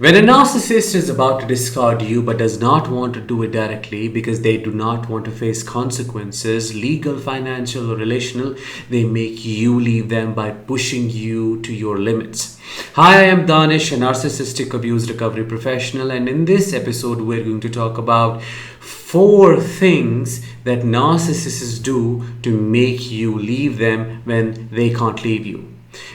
When a narcissist is about to discard you but does not want to do it directly because they do not want to face consequences, legal, financial, or relational, they make you leave them by pushing you to your limits. Hi, I am Danish, a narcissistic abuse recovery professional, and in this episode, we're going to talk about 4 things that narcissists do to make you leave them when they can't leave you.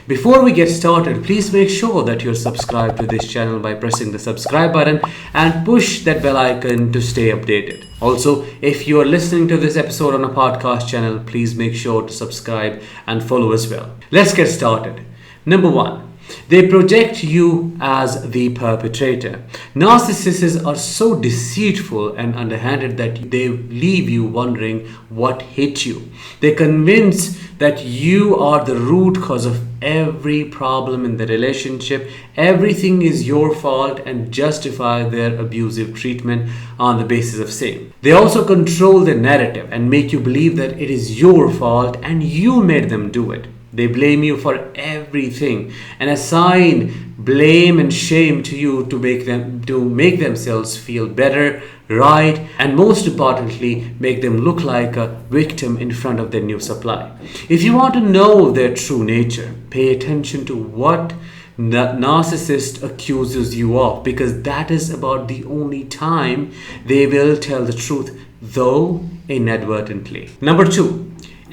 Before we get started, please make sure that you're subscribed to this channel by pressing the subscribe button and push that bell icon to stay updated. Also, if you are listening to this episode on a podcast channel, please make sure to subscribe and follow as well. Let's get started. Number 1. They project you as the perpetrator. Narcissists are so deceitful and underhanded that they leave you wondering what hit you. They convince that you are the root cause of every problem in the relationship. Everything is your fault and justify their abusive treatment on the basis of same. They also control the narrative and make you believe that it is your fault and you made them do it. They blame you for everything and assign blame and shame to you to make themselves feel better, right, and most importantly, make them look like a victim in front of their new supply. If you want to know their true nature, pay attention to what the narcissist accuses you of, because that is about the only time they will tell the truth, though inadvertently. Number 2.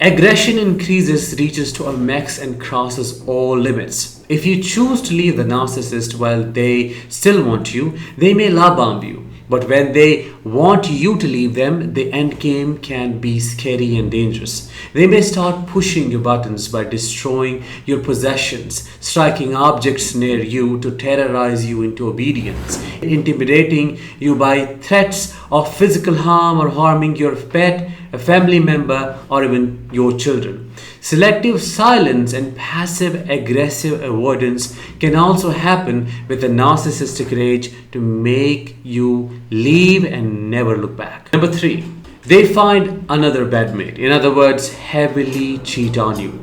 Aggression increases, reaches to a max and crosses all limits. If you choose to leave the narcissist while they still want you, they may love bomb you. But when they want you to leave them, the end game can be scary and dangerous. They may start pushing your buttons by destroying your possessions, striking objects near you to terrorize you into obedience, intimidating you by threats of physical harm or harming your pet, a family member, or even your children. Selective silence and passive aggressive avoidance can also happen with a narcissistic rage to make you leave and never look back. Number 3. They find another bedmate. In other words, heavily cheat on you.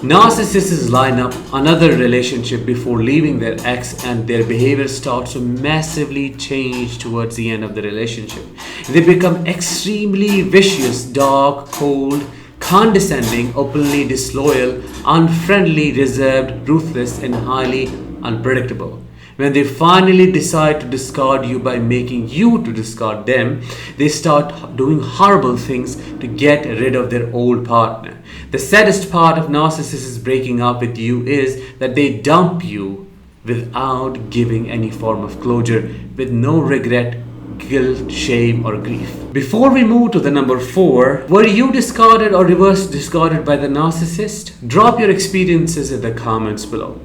Narcissists line up another relationship before leaving their ex, and their behavior starts to massively change towards the end of the relationship. They become extremely vicious, dark, cold, condescending, openly disloyal, unfriendly, reserved, ruthless, and highly unpredictable. When they finally decide to discard you by making you to discard them, they start doing horrible things to get rid of their old partner. The saddest part of narcissists breaking up with you is that they dump you without giving any form of closure, with no regret, guilt, shame, or grief. Before we move to the number 4, were you discarded or reverse discarded by the narcissist? Drop your experiences in the comments below.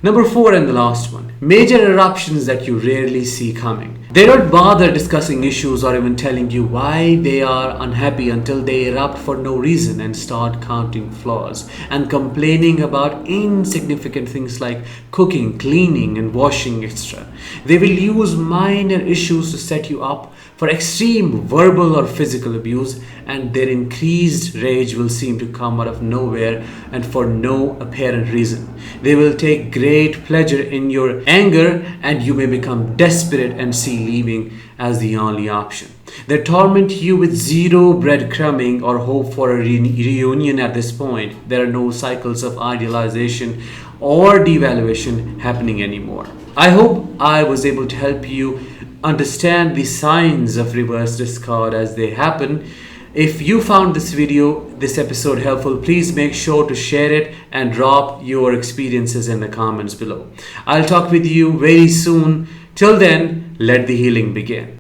Number 4 and the last one. Major eruptions that you rarely see coming. They don't bother discussing issues or even telling you why they are unhappy until they erupt for no reason and start counting flaws and complaining about insignificant things like cooking, cleaning, and washing extra. They will use minor issues to set you up for extreme verbal or physical abuse, and their increased rage will seem to come out of nowhere and for no apparent reason. They will take great pleasure in your anger, and you may become desperate and see leaving as the only option. They torment you with zero breadcrumbing or hope for a reunion at this point. There are no cycles of idealization or devaluation happening anymore. I hope I was able to help you understand the signs of reverse discard as they happen. If you found this episode helpful, please make sure to share it and drop your experiences in the comments below. I'll talk with you very soon. Till then, let the healing begin.